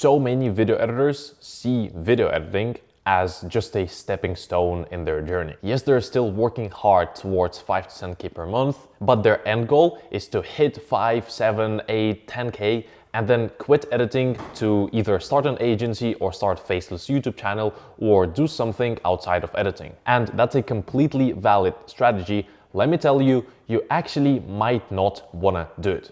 so many video editors see video editing as just a stepping stone in their journey. Yes, they're still working hard towards 5 to 10K per month, but their end goal is to hit 5, 7, 8, 10K and then quit editing to either start an agency or start faceless YouTube channel or do something outside of editing. And that's a completely valid strategy. Let me tell you, you actually might not wanna do it.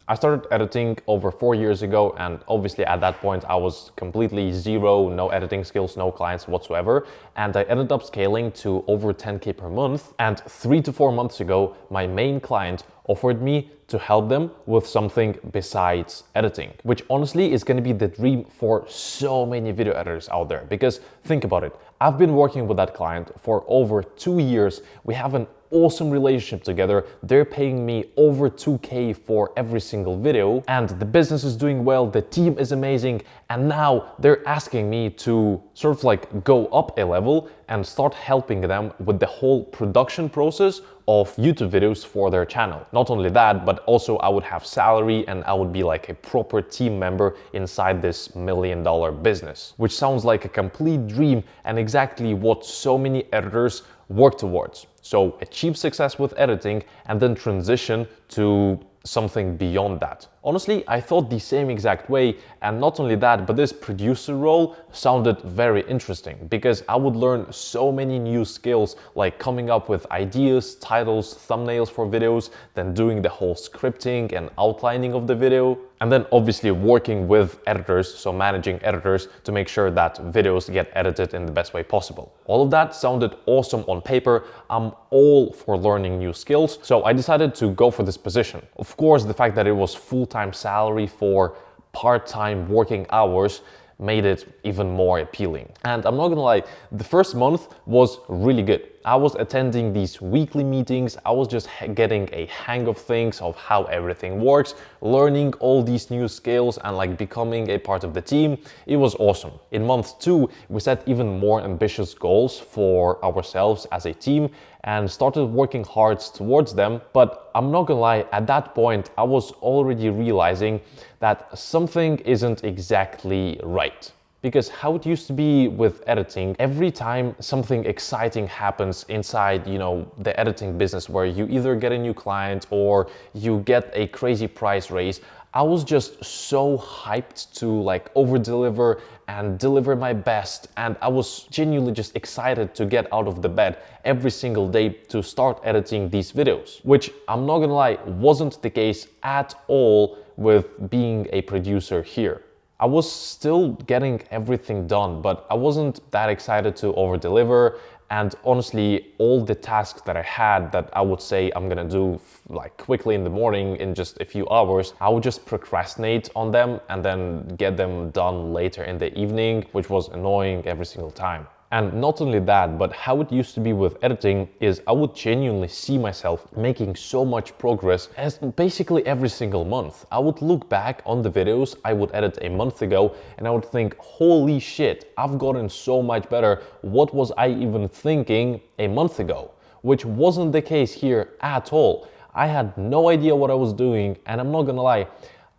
I started editing over 4 years ago, and obviously at that point I was completely zero, no editing skills, no clients whatsoever, and I ended up scaling to over 10K per month. And 3 to 4 months ago, my main client offered me to help them with something besides editing, which honestly is going to be the dream for so many video editors out there. Because think about it, I've been working with that client for over 2 years. We have an awesome relationship together. They're paying me over 2K for every single video, and the business is doing well, the team is amazing, and now they're asking me to sort of like go up a level and start helping them with the whole production process of YouTube videos for their channel. Not only that, but also I would have salary and I would be like a proper team member inside this $1 million business, which sounds like a complete dream and exactly what so many editors work towards. So achieve success with editing and then transition to something beyond that. Honestly, I thought the same exact way, and not only that, but this producer role sounded very interesting because I would learn so many new skills like coming up with ideas, titles, thumbnails for videos, then doing the whole scripting and outlining of the video, and then obviously working with editors, so managing editors to make sure that videos get edited in the best way possible. All of that sounded awesome on paper. I'm all for learning new skills, so I decided to go for this position. Of course, the fact that it was full-time salary for part-time working hours made it even more appealing. And I'm not gonna lie, the first month was really good. I was attending these weekly meetings. I was just getting a hang of things, of how everything works, learning all these new skills and like becoming a part of the team. It was awesome. In month 2, we set even more ambitious goals for ourselves as a team and started working hard towards them. But I'm not gonna lie, at that point, I was already realizing that something isn't exactly right. Because how it used to be with editing, every time something exciting happens inside, the editing business where you either get a new client or you get a crazy price raise, I was just so hyped to like over deliver and deliver my best, and I was genuinely just excited to get out of the bed every single day to start editing these videos, which I'm not gonna lie, wasn't the case at all with being a producer here. I was still getting everything done, but I wasn't that excited to over deliver. And honestly, all the tasks that I had that I would say I'm gonna do like quickly in the morning in just a few hours, I would just procrastinate on them and then get them done later in the evening, which was annoying every single time. And not only that, but how it used to be with editing is I would genuinely see myself making so much progress as basically every single month. I would look back on the videos I would edit a month ago and I would think, holy shit, I've gotten so much better. What was I even thinking a month ago? Which wasn't the case here at all. I had no idea what I was doing, and I'm not gonna lie,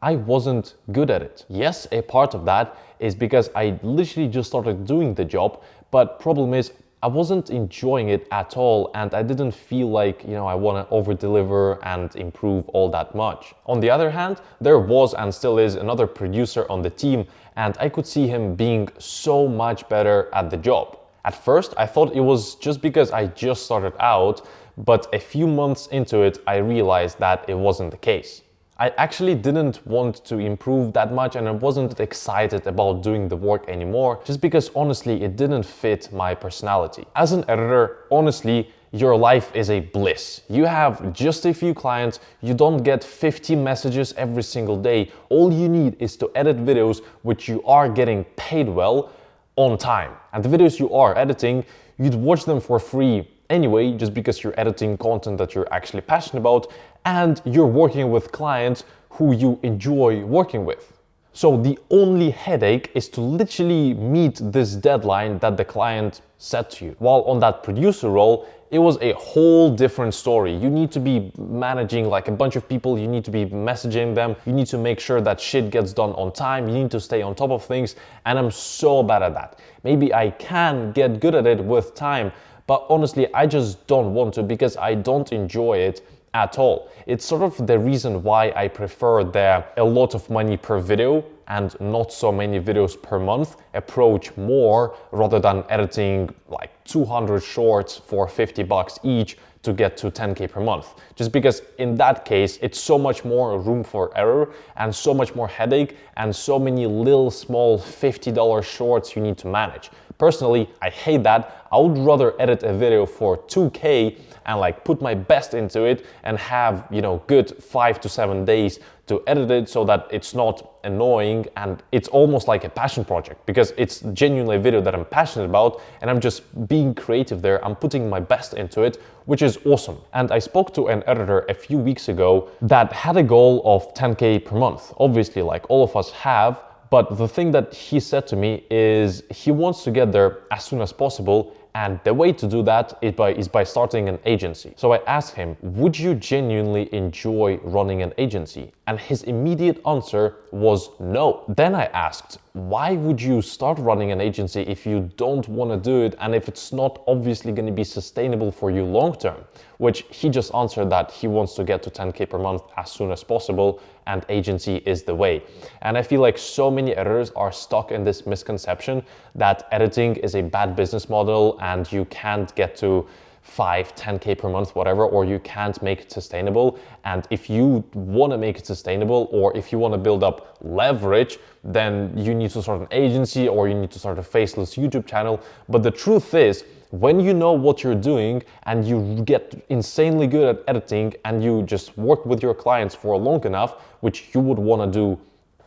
I wasn't good at it. Yes, a part of that is because I literally just started doing the job, but problem is I wasn't enjoying it at all, and I didn't feel like, I want to over deliver and improve all that much. On the other hand, there was and still is another producer on the team, and I could see him being so much better at the job. At first, I thought it was just because I just started out, but a few months into it, I realized that it wasn't the case. I actually didn't want to improve that much, and I wasn't excited about doing the work anymore just because honestly it didn't fit my personality. As an editor, honestly, your life is a bliss. You have just a few clients, you don't get 50 messages every single day. All you need is to edit videos which you are getting paid well on time. And the videos you are editing, you'd watch them for free anyway, just because you're editing content that you're actually passionate about and you're working with clients who you enjoy working with. So the only headache is to literally meet this deadline that the client set to you. While on that producer role, it was a whole different story. You need to be managing like a bunch of people, you need to be messaging them, you need to make sure that shit gets done on time, you need to stay on top of things, and I'm so bad at that. Maybe I can get good at it with time, but honestly, I just don't want to because I don't enjoy it at all. It's sort of the reason why I prefer the a lot of money per video and not so many videos per month approach more, rather than editing like 200 shorts for 50 bucks each to get to 10K per month. Just because in that case, it's so much more room for error and so much more headache and so many little small $50 shorts you need to manage. Personally, I hate that. I would rather edit a video for 2K and like put my best into it and have, you know, good 5 to 7 days to edit it so that it's not annoying and it's almost like a passion project, because it's genuinely a video that I'm passionate about and I'm just being creative there. I'm putting my best into it, which is awesome. And I spoke to an editor a few weeks ago that had a goal of 10K per month. Obviously, like all of us have, but the thing that he said to me is he wants to get there as soon as possible, and the way to do that is by starting an agency. So I asked him, would you genuinely enjoy running an agency? And his immediate answer was no. Then I asked, why would you start running an agency if you don't want to do it and if it's not obviously going to be sustainable for you long term? Which he just answered that he wants to get to 10K per month as soon as possible and agency is the way. And I feel like so many editors are stuck in this misconception that editing is a bad business model and you can't get to 5, 10K per month, whatever, or you can't make it sustainable. And if you want to make it sustainable, or if you want to build up leverage, then you need to start an agency or you need to start a faceless YouTube channel. But the truth is, when you know what you're doing and you get insanely good at editing and you just work with your clients for long enough, which you would want to do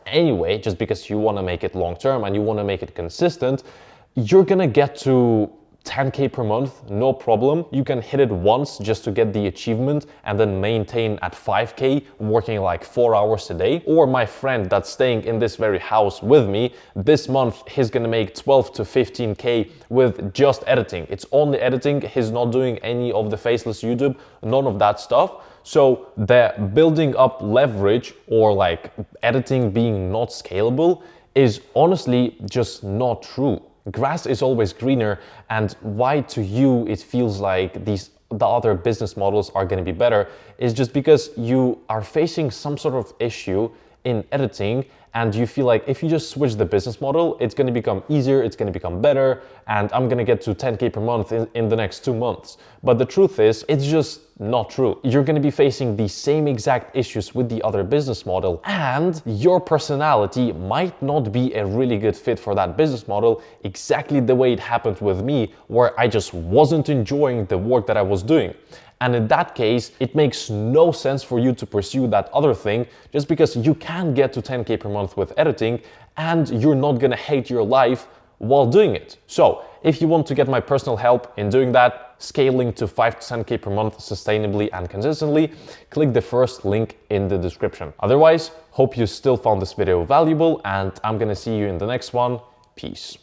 anyway, just because you want to make it long term and you want to make it consistent, you're gonna get to 10K per month, no problem. You can hit it once just to get the achievement and then maintain at 5K working like 4 hours a day. Or my friend that's staying in this very house with me, this month he's gonna make 12 to 15K with just editing. It's only editing, he's not doing any of the faceless YouTube, none of that stuff. So the building up leverage or like editing being not scalable is honestly just not true. Grass is always greener, and why to you it feels like the other business models are going to be better is just because you are facing some sort of issue in editing and you feel like if you just switch the business model, it's going to become easier, it's going to become better, and I'm going to get to 10K per month in the next 2 months. But the truth is, it's just not true. You're going to be facing the same exact issues with the other business model, and your personality might not be a really good fit for that business model, exactly the way it happened with me, where I just wasn't enjoying the work that I was doing. And in that case, it makes no sense for you to pursue that other thing just because you can get to 10K per month with editing and you're not gonna hate your life while doing it. So if you want to get my personal help in doing that, scaling to 5 to 10K per month sustainably and consistently, click the first link in the description. Otherwise, hope you still found this video valuable and I'm gonna see you in the next one. Peace.